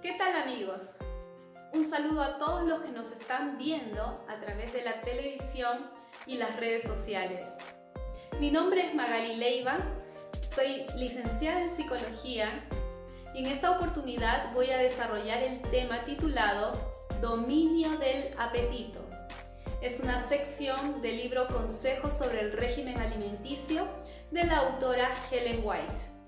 ¿Qué tal, amigos? Un saludo a todos los que nos están viendo a través de la televisión y las redes sociales. Mi nombre es Magali Leiva, soy licenciada en Psicología y en esta oportunidad voy a desarrollar el tema titulado Dominio del apetito. Es una sección del libro Consejos sobre el régimen alimenticio de la autora Ellen White.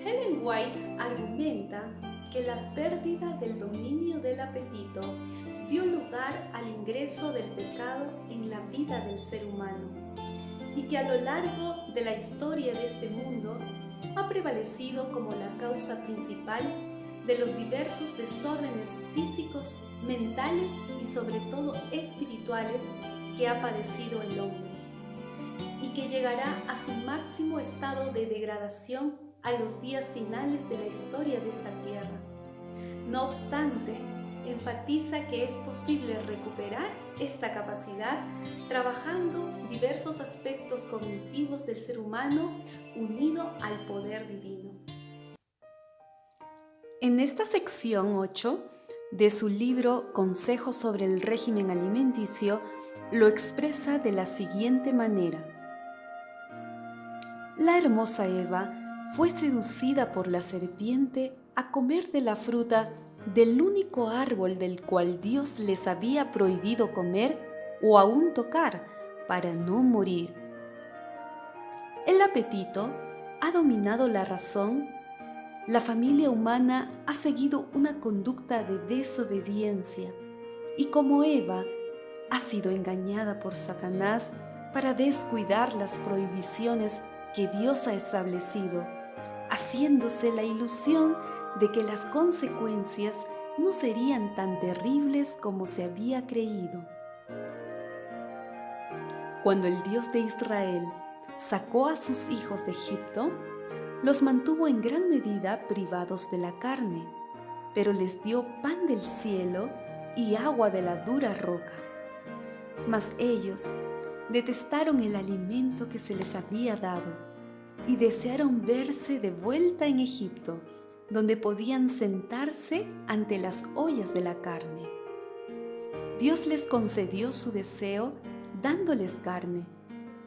Ellen White argumenta que la pérdida del dominio del apetito dio lugar al ingreso del pecado en la vida del ser humano y que a lo largo de la historia de este mundo ha prevalecido como la causa principal de los diversos desórdenes físicos, mentales y sobre todo espirituales que ha padecido el hombre y que llegará a su máximo estado de degradación a los días finales de la historia de esta tierra. No obstante, enfatiza que es posible recuperar esta capacidad trabajando diversos aspectos cognitivos del ser humano unido al poder divino. En esta sección 8 de su libro Consejos sobre el régimen alimenticio, lo expresa de la siguiente manera. La hermosa Eva fue seducida por la serpiente a comer de la fruta del único árbol del cual Dios les había prohibido comer o aún tocar para no morir. El apetito ha dominado la razón. La familia humana ha seguido una conducta de desobediencia y como Eva ha sido engañada por Satanás para descuidar las prohibiciones que Dios ha establecido, haciéndose la ilusión de que las consecuencias no serían tan terribles como se había creído. Cuando el Dios de Israel sacó a sus hijos de Egipto, los mantuvo en gran medida privados de la carne, pero les dio pan del cielo y agua de la dura roca. Mas ellos detestaron el alimento que se les había dado y desearon verse de vuelta en Egipto, donde podían sentarse ante las ollas de la carne. Dios les concedió su deseo dándoles carne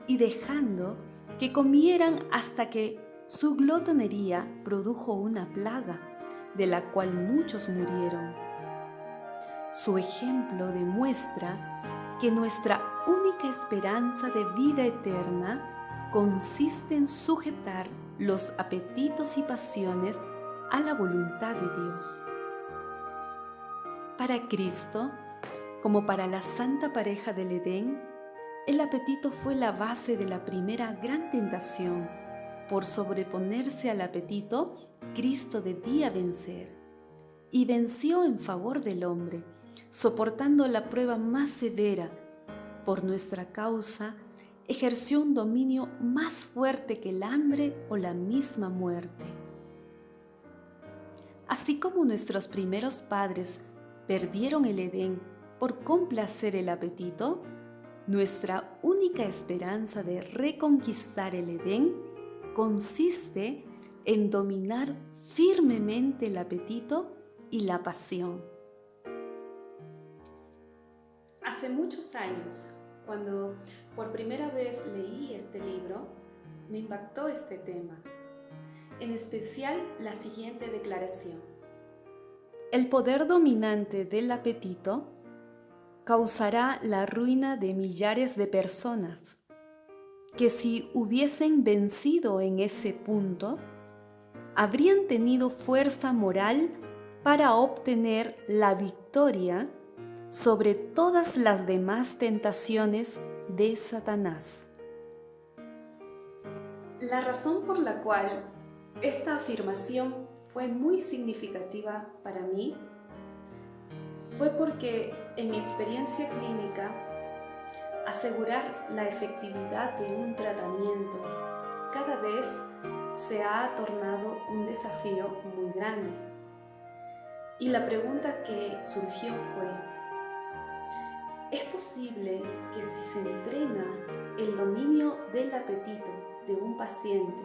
y dejando que comieran hasta que su glotonería produjo una plaga, de la cual muchos murieron. Su ejemplo demuestra que nuestra única esperanza de vida eterna consiste en sujetar los apetitos y pasiones a la voluntad de Dios. Para Cristo, como para la santa pareja del Edén, el apetito fue la base de la primera gran tentación. Por sobreponerse al apetito, Cristo debía vencer. Y venció en favor del hombre, soportando la prueba más severa. Por nuestra causa, ejerció un dominio más fuerte que el hambre o la misma muerte. Así como nuestros primeros padres perdieron el Edén por complacer el apetito, nuestra única esperanza de reconquistar el Edén consiste en dominar firmemente el apetito y la pasión. Hace muchos años, cuando por primera vez leí este libro, me impactó este tema, en especial la siguiente declaración. El poder dominante del apetito causará la ruina de millares de personas que si hubiesen vencido en ese punto, habrían tenido fuerza moral para obtener la victoria sobre todas las demás tentaciones de Satanás. La razón por la cual esta afirmación fue muy significativa para mí fue porque en mi experiencia clínica, asegurar la efectividad de un tratamiento cada vez se ha tornado un desafío muy grande. Y la pregunta que surgió fue, ¿es posible que si se entrena el dominio del apetito de un paciente,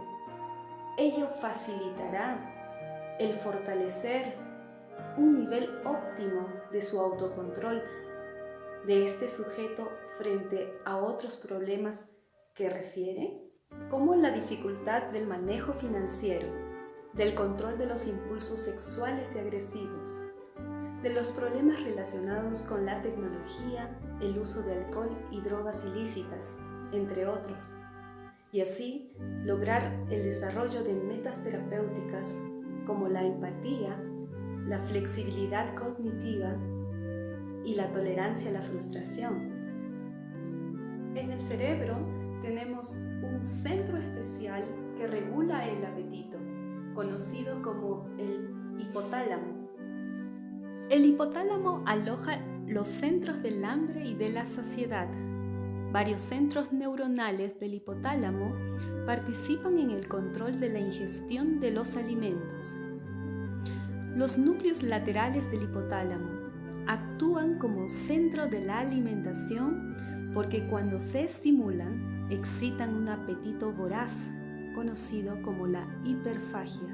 ello facilitará el fortalecer un nivel óptimo de su autocontrol de este sujeto frente a otros problemas que refiere, como la dificultad del manejo financiero, del control de los impulsos sexuales y agresivos, de los problemas relacionados con la tecnología, el uso de alcohol y drogas ilícitas, entre otros, y así lograr el desarrollo de metas terapéuticas como la empatía, la flexibilidad cognitiva y la tolerancia a la frustración. En el cerebro tenemos un centro especial que regula el apetito, conocido como el hipotálamo. El hipotálamo aloja los centros del hambre y de la saciedad. Varios centros neuronales del hipotálamo participan en el control de la ingestión de los alimentos. Los núcleos laterales del hipotálamo actúan como centro de la alimentación porque cuando se estimulan, excitan un apetito voraz, conocido como la hiperfagia.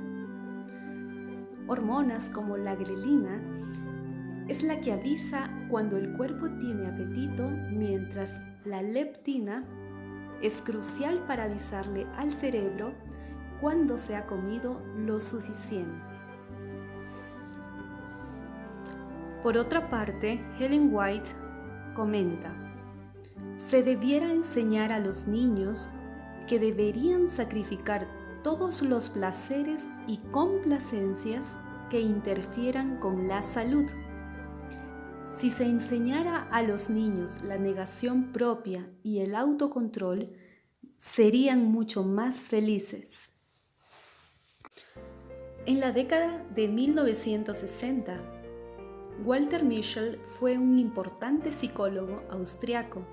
Hormonas como la grelina es la que avisa cuando el cuerpo tiene apetito, mientras la leptina es crucial para avisarle al cerebro cuando se ha comido lo suficiente. Por otra parte, Ellen White comenta: se debiera enseñar a los niños que deberían sacrificar todos los placeres y complacencias que interfieran con la salud. Si se enseñara a los niños la negación propia y el autocontrol, serían mucho más felices. En la década de 1960, Walter Mischel fue un importante psicólogo austriaco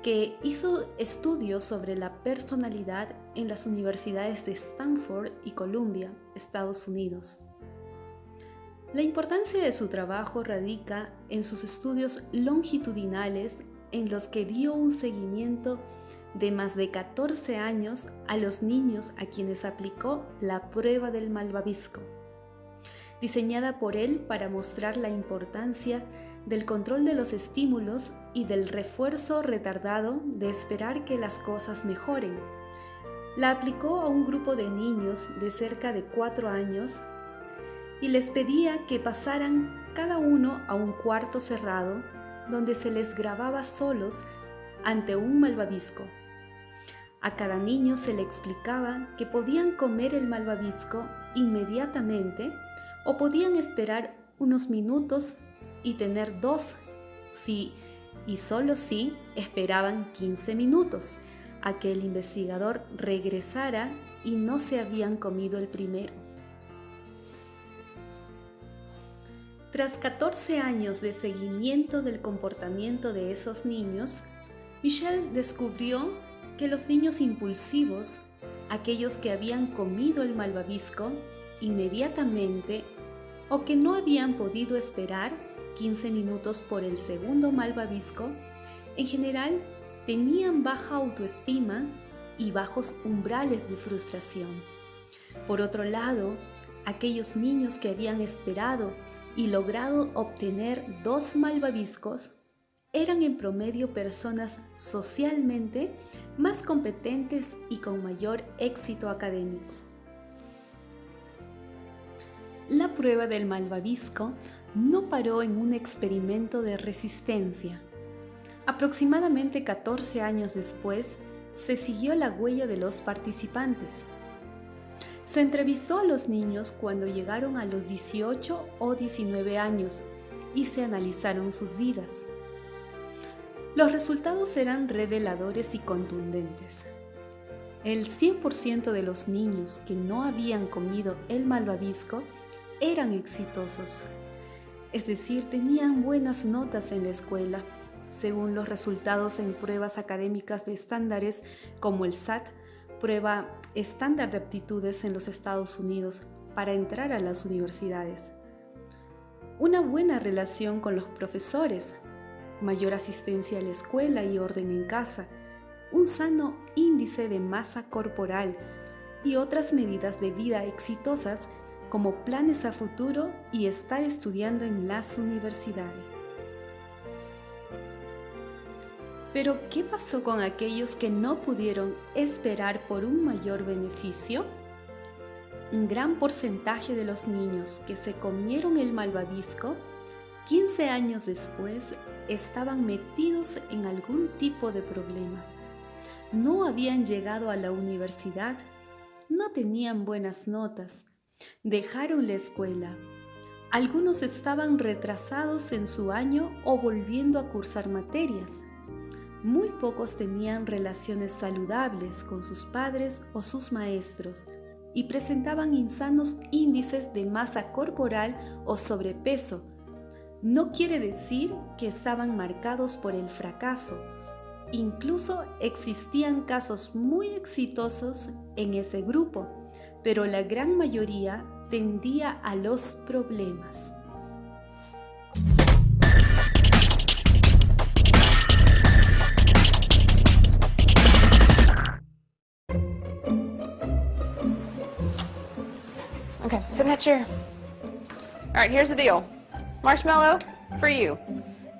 que hizo estudios sobre la personalidad en las universidades de Stanford y Columbia, Estados Unidos. La importancia de su trabajo radica en sus estudios longitudinales en los que dio un seguimiento de más de 14 años a los niños a quienes aplicó la prueba del malvavisco, diseñada por él para mostrar la importancia del control de los estímulos y del refuerzo retardado de esperar que las cosas mejoren. La aplicó a un grupo de niños de cerca de 4 años y les pedía que pasaran cada uno a un cuarto cerrado donde se les grababa solos ante un malvavisco. A cada niño se le explicaba que podían comer el malvavisco inmediatamente o podían esperar unos minutos y tener 2 si y solo si esperaban 15 minutos a que el investigador regresara y no se habían comido el primero. Tras 14 años de seguimiento del comportamiento de esos niños, Mischel descubrió que los niños impulsivos, aquellos que habían comido el malvavisco inmediatamente o que no habían podido esperar 15 minutos por el segundo malvavisco, en general tenían baja autoestima y bajos umbrales de frustración. Por otro lado, aquellos niños que habían esperado y logrado obtener 2 malvaviscos eran en promedio personas socialmente más competentes y con mayor éxito académico. La prueba del malvavisco no paró en un experimento de resistencia. Aproximadamente 14 años después, se siguió la huella de los participantes. Se entrevistó a los niños cuando llegaron a los 18 o 19 años y se analizaron sus vidas. Los resultados eran reveladores y contundentes. El 100% de los niños que no habían comido el malvavisco eran exitosos, es decir, tenían buenas notas en la escuela, según los resultados en pruebas académicas de estándares como el SAT, prueba estándar de aptitudes en los Estados Unidos para entrar a las universidades. Una buena relación con los profesores, mayor asistencia a la escuela y orden en casa, un sano índice de masa corporal y otras medidas de vida exitosas como planes a futuro y estar estudiando en las universidades. Pero, ¿qué pasó con aquellos que no pudieron esperar por un mayor beneficio? Un gran porcentaje de los niños que se comieron el malvavisco, 15 años después, estaban metidos en algún tipo de problema. No habían llegado a la universidad, no tenían buenas notas, dejaron la escuela. Algunos estaban retrasados en su año o volviendo a cursar materias. Muy pocos tenían relaciones saludables con sus padres o sus maestros y presentaban insanos índices de masa corporal o sobrepeso. No quiere decir que estaban marcados por el fracaso. Incluso existían casos muy exitosos en ese grupo, pero la gran mayoría tendía a los problemas. Okay, sit in that chair. All right, here's the deal. Marshmallow, for you.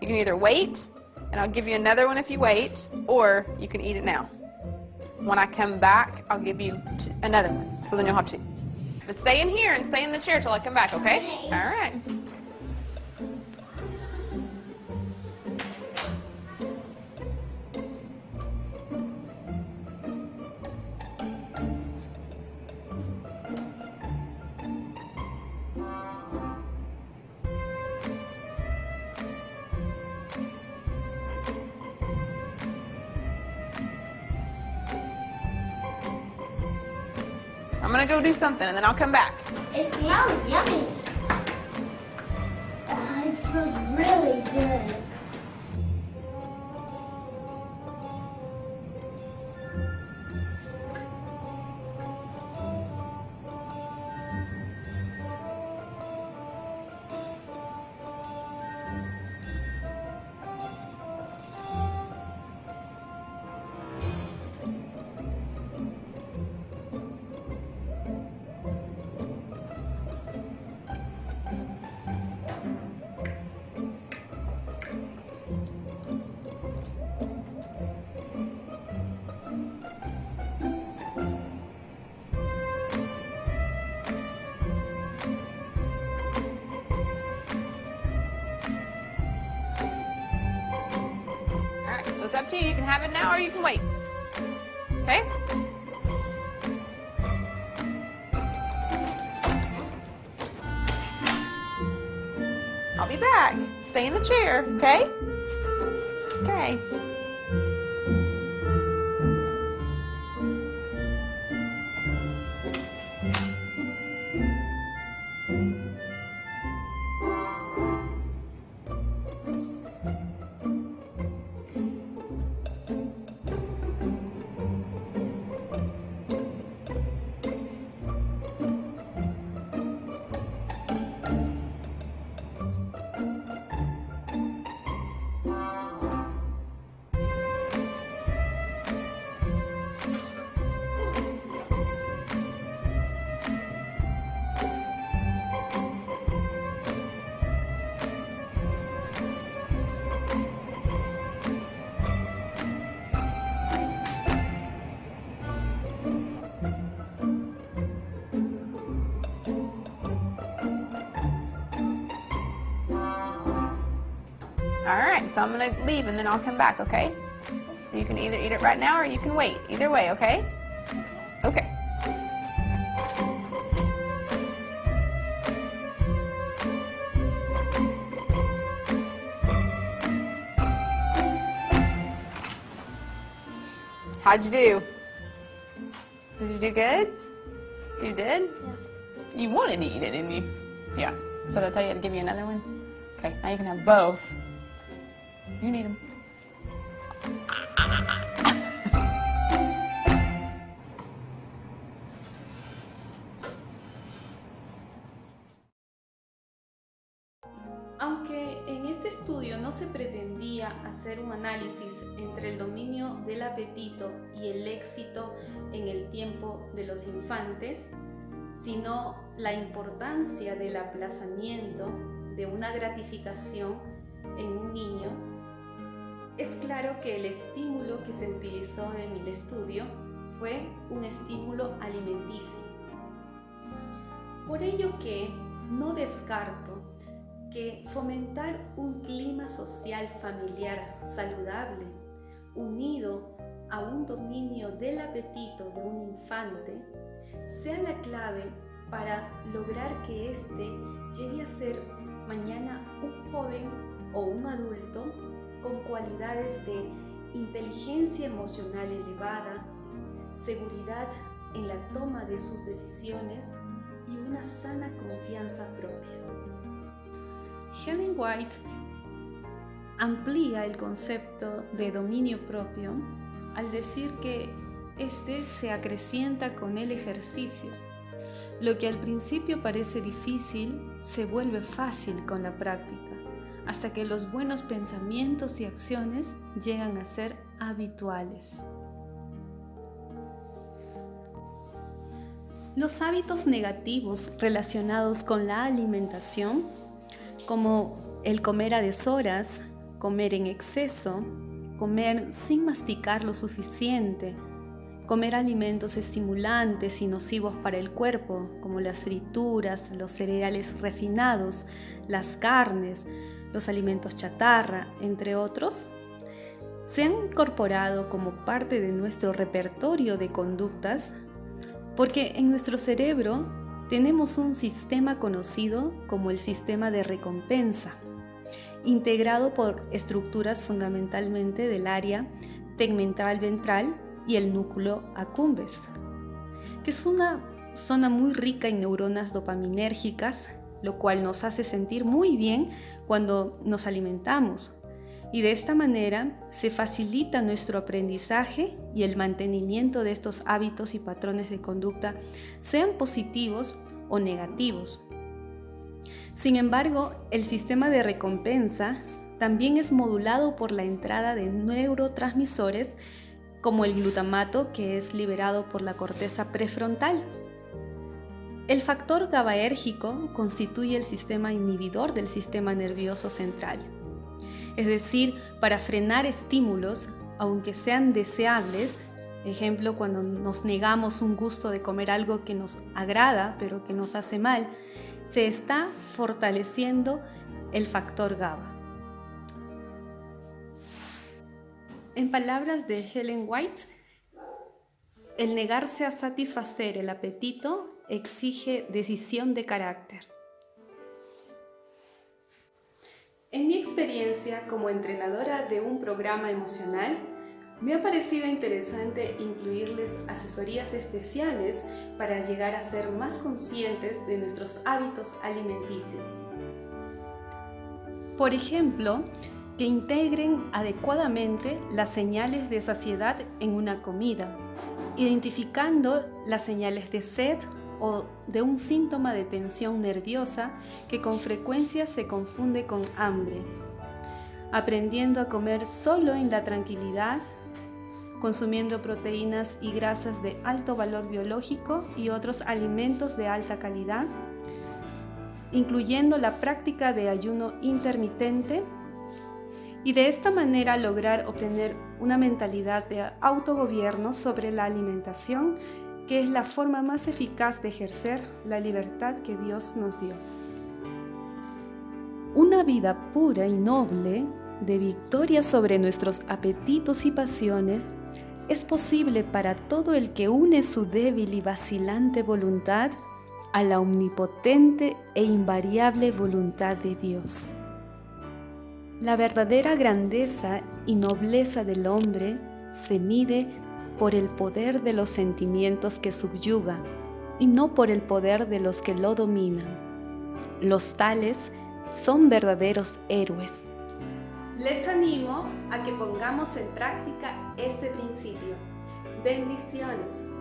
You can either wait, and I'll give you another one if you wait, or you can eat it now. When I come back, I'll give you another one, so then you'll have two. But stay in here and stay in the chair till I come back, okay? All right. I'm going to go do something, and then I'll come back. It smells yummy. It smells really good. So it's up to you. You can have it now or you can wait. Okay? I'll be back. Stay in the chair, okay? Okay. All right, so I'm going to leave and then I'll come back, okay? So you can either eat it right now or you can wait. Either way, okay? Okay. How'd you do? Did you do good? You did? Yeah. You wanted to eat it, didn't you? Yeah. So did I tell you to give you another one? Okay, now you can have both. You need them. Aunque en este estudio no se pretendía hacer un análisis entre el dominio del apetito y el éxito en el tiempo de los infantes, sino la importancia del aplazamiento de una gratificación en un niño, es claro que el estímulo que se utilizó en el estudio fue un estímulo alimenticio. Por ello que no descarto que fomentar un clima social familiar saludable, unido a un dominio del apetito de un infante, sea la clave para lograr que éste llegue a ser mañana un joven o un adulto con cualidades de inteligencia emocional elevada, seguridad en la toma de sus decisiones y una sana confianza propia. Ellen White amplía el concepto de dominio propio al decir que este se acrecienta con el ejercicio. Lo que al principio parece difícil se vuelve fácil con la práctica, hasta que los buenos pensamientos y acciones llegan a ser habituales. Los hábitos negativos relacionados con la alimentación, como el comer a deshoras, comer en exceso, comer sin masticar lo suficiente, comer alimentos estimulantes y nocivos para el cuerpo, como las frituras, los cereales refinados, las carnes, los alimentos chatarra, entre otros, se han incorporado como parte de nuestro repertorio de conductas porque en nuestro cerebro tenemos un sistema conocido como el sistema de recompensa, integrado por estructuras fundamentalmente del área tegmental ventral y el núcleo accumbens, que es una zona muy rica en neuronas dopaminérgicas, lo cual nos hace sentir muy bien cuando nos alimentamos. Y de esta manera se facilita nuestro aprendizaje y el mantenimiento de estos hábitos y patrones de conducta, sean positivos o negativos. Sin embargo, el sistema de recompensa también es modulado por la entrada de neurotransmisores como el glutamato, que es liberado por la corteza prefrontal. El factor GABAérgico constituye el sistema inhibidor del sistema nervioso central. Es decir, para frenar estímulos, aunque sean deseables, ejemplo, cuando nos negamos un gusto de comer algo que nos agrada, pero que nos hace mal, se está fortaleciendo el factor GABA. En palabras de Ellen White, el negarse a satisfacer el apetito exige decisión de carácter. En mi experiencia como entrenadora de un programa emocional, me ha parecido interesante incluirles asesorías especiales para llegar a ser más conscientes de nuestros hábitos alimenticios. Por ejemplo, que integren adecuadamente las señales de saciedad en una comida, identificando las señales de sed o de un síntoma de tensión nerviosa que con frecuencia se confunde con hambre, aprendiendo a comer solo en la tranquilidad, consumiendo proteínas y grasas de alto valor biológico y otros alimentos de alta calidad, incluyendo la práctica de ayuno intermitente, y de esta manera lograr obtener una mentalidad de autogobierno sobre la alimentación, que es la forma más eficaz de ejercer la libertad que Dios nos dio. Una vida pura y noble, de victoria sobre nuestros apetitos y pasiones, es posible para todo el que une su débil y vacilante voluntad a la omnipotente e invariable voluntad de Dios. La verdadera grandeza y nobleza del hombre se mide por el poder de los sentimientos que subyuga y no por el poder de los que lo dominan. Los tales son verdaderos héroes. Les animo a que pongamos en práctica este principio. Bendiciones.